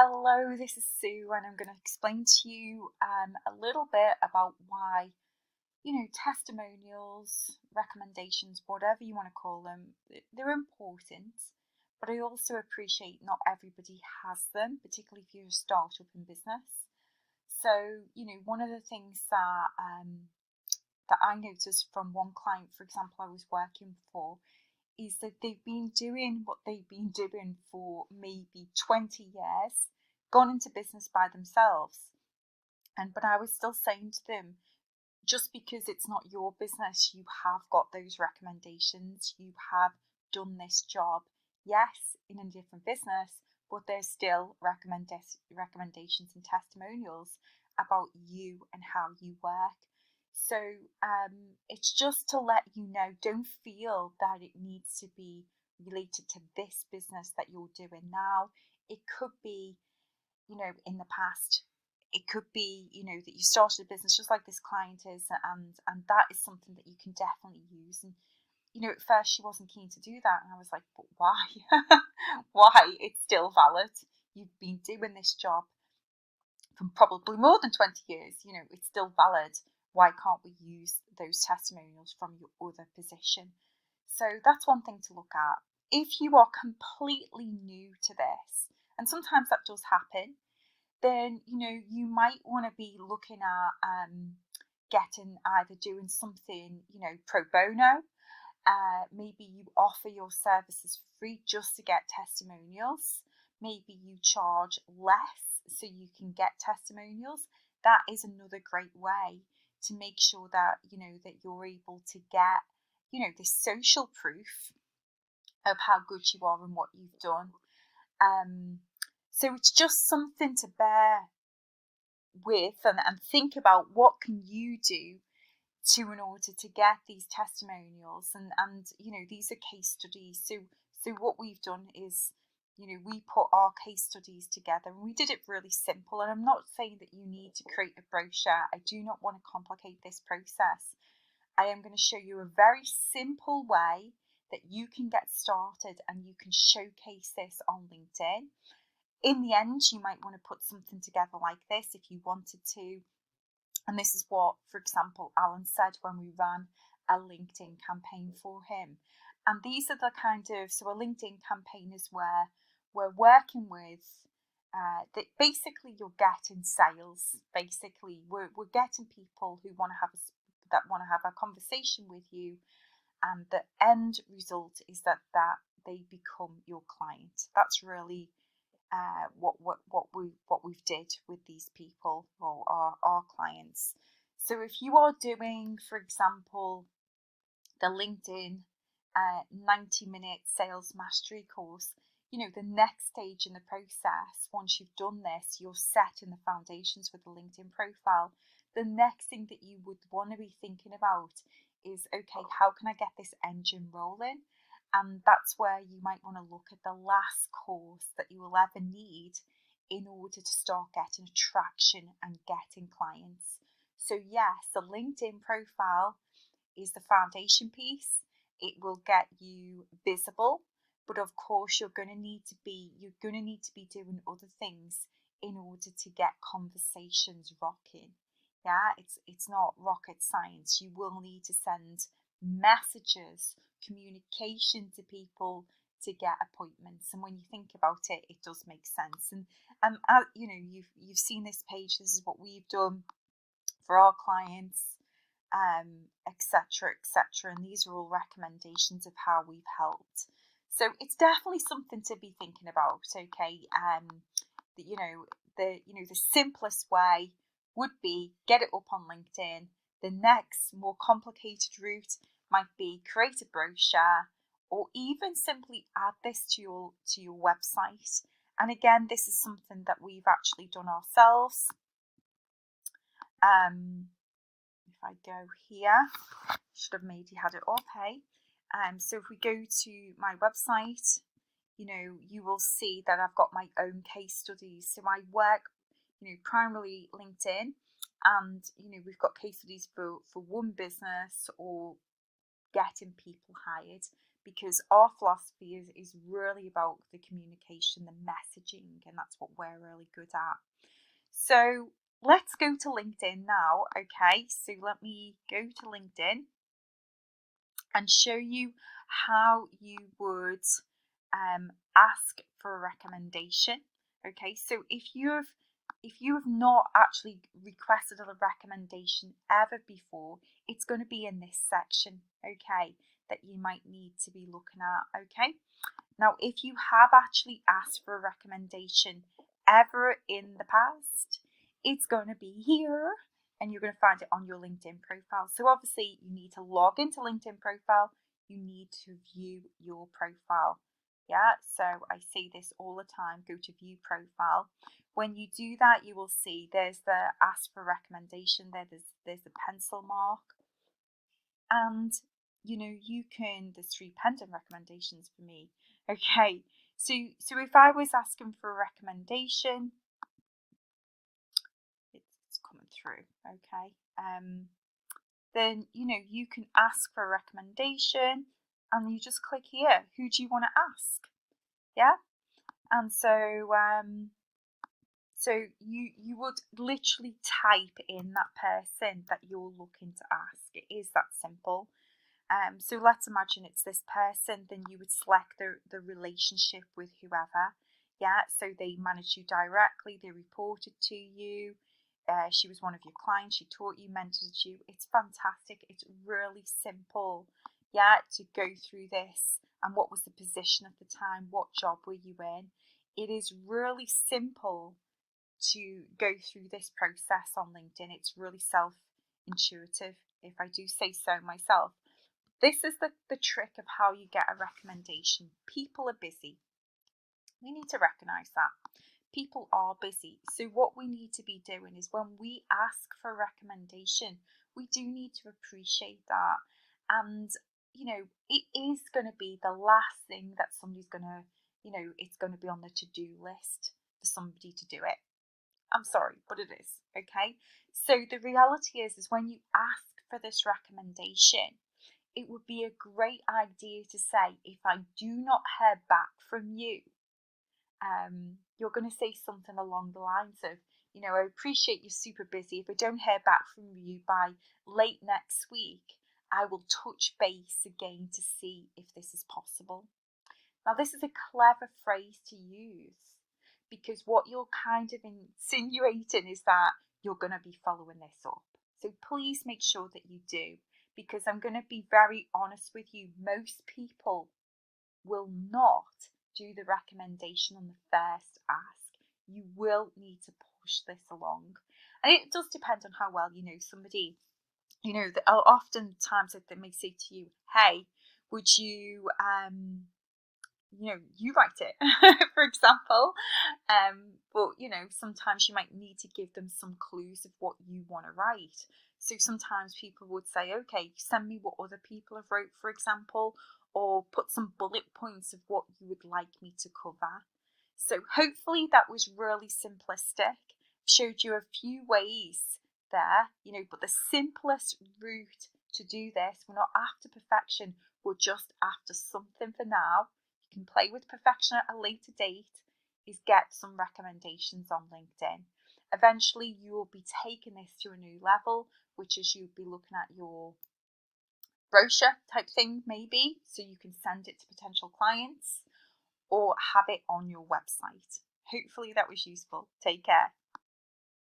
Hello, this is Sue, and I'm going to explain to you a little bit about why, testimonials, recommendations, whatever you want to call them, they're important. But I also appreciate not everybody has them, particularly if you're a startup in business. So, one of the things that I noticed from one client, for example, I was working for, is that they've been doing what they've been doing for maybe 20 years, gone into business by themselves. But I was still saying to them, just because it's not your business, you have got those recommendations, you have done this job, yes, in a different business, but there's still recommendations and testimonials about you and how you work. So it's just to let you know, don't feel that it needs to be related to this business that you're doing now. It could be, in the past. It could be, that you started a business just like this client is, and that is something that you can definitely use. And at first she wasn't keen to do that, and I was like, but why? Why? It's still valid. You've been doing this job for probably more than 20 years. It's still valid. Why can't we use those testimonials from your other position? So that's one thing to look at. If you are completely new to this, and sometimes that does happen, then you might want to be looking at getting, either doing something pro bono. Maybe you offer your services free just to get testimonials. Maybe you charge less so you can get testimonials. That is another great way to make sure that that you're able to get this social proof of how good you are and what you've done. So it's just something to bear with and think about, what can you do in order to get these testimonials, and these are case studies. So what we've done is we put our case studies together, and we did it really simple. And I'm not saying that you need to create a brochure. I do not want to complicate this process. I am going to show you a very simple way that you can get started and you can showcase this on LinkedIn. In the end, you might want to put something together like this if you wanted to. And this is what, for example, Alan said when we ran a LinkedIn campaign for him. And these are the so a LinkedIn campaign is where we're working with, basically you're getting sales. Basically, we're getting people who want to have a conversation with you, and the end result is that they become your client. That's really what we've did with these people, or our clients. So if you are doing, for example, the LinkedIn 90-minute sales mastery course, the next stage in the process, once you've done this, you're set in the foundations with the LinkedIn profile. The next thing that you would want to be thinking about is, okay, how can I get this engine rolling? And that's where you might want to look at the last course that you will ever need in order to start getting traction and getting clients. So yes, the LinkedIn profile is the foundation piece. It will get you visible, but of course you're going to need to be doing other things in order to get conversations rocking. Yeah, it's not rocket science. You will need to send messages, communication to people to get appointments. And when you think about it, it does make sense. And you've seen this page. This is what we've done for our clients, etc., etc. And these are all recommendations of how we've helped. So it's definitely something to be thinking about. Okay, the simplest way would be get it up on LinkedIn. The next more complicated route might be create a brochure, or even simply add this to your website. And again, this is something that we've actually done ourselves. If I go here, should have maybe had it up, hey? So if we go to my website, you will see that I've got my own case studies. So I work, primarily LinkedIn, and we've got case studies for one business or getting people hired. because our philosophy is really about the communication, the messaging, and that's what we're really good at. So let's go to LinkedIn now. Okay, so let me go to LinkedIn and show you how you would ask for a recommendation. Okay, so if you have not actually requested a recommendation ever before, it's going to be in this section, okay, that you might need to be looking at. Okay, now if you have actually asked for a recommendation ever in the past, it's going to be here, and you're going to find it on your LinkedIn profile. So obviously you need to log into LinkedIn profile, you need to view your profile. Yeah, so I see this all the time, go to view profile. When you do that, you will see there's the ask for recommendation there, there's the pencil mark, and there's 3 pending recommendations for me. Okay, so if I was asking for a recommendation, it's coming through, okay, then you can ask for a recommendation, and you just click here, who do you want to ask? Yeah, and so you would literally type in that person that you're looking to ask. It is that simple. So let's imagine it's this person, then you would select the relationship with whoever. Yeah, so they managed you directly, they reported to you, she was one of your clients, she taught you, mentored you. It's fantastic. It's really simple, yeah, to go through this. And what was the position at the time? What job were you in? It is really simple to go through this process on LinkedIn. It's really self-intuitive, if I do say so myself. This is the trick of how you get a recommendation. People are busy. We need to recognise that. People are busy. So what we need to be doing is when we ask for a recommendation, we do need to appreciate that. And, it is going to be the last thing that somebody's going to, it's going to be on the to-do list for somebody to do it. I'm sorry, but it is, okay? So the reality is when you ask for this recommendation, it would be a great idea to say, if I do not hear back from you, you're going to say something along the lines of, I appreciate you're super busy. If I don't hear back from you by late next week, I will touch base again to see if this is possible. Now, this is a clever phrase to use, because what you're kind of insinuating is that you're going to be following this up. So please make sure that you do, because I'm going to be very honest with you. Most people will not do the recommendation on the first ask. You will need to push this along. And it does depend on how well you know somebody. Oftentimes they may say to you, hey, would you you write it, for example. But sometimes you might need to give them some clues of what you want to write. So sometimes people would say, okay, send me what other people have wrote, for example, or put some bullet points of what you would like me to cover. So hopefully that was really simplistic. Showed you a few ways there, but the simplest route to do this, we're not after perfection, we're just after something for now. You can play with perfection at a later date, is get some recommendations on LinkedIn. Eventually you will be taking this to a new level, which is you'll be looking at your brochure type thing, maybe, so you can send it to potential clients or have it on your website. Hopefully that was useful. Take care.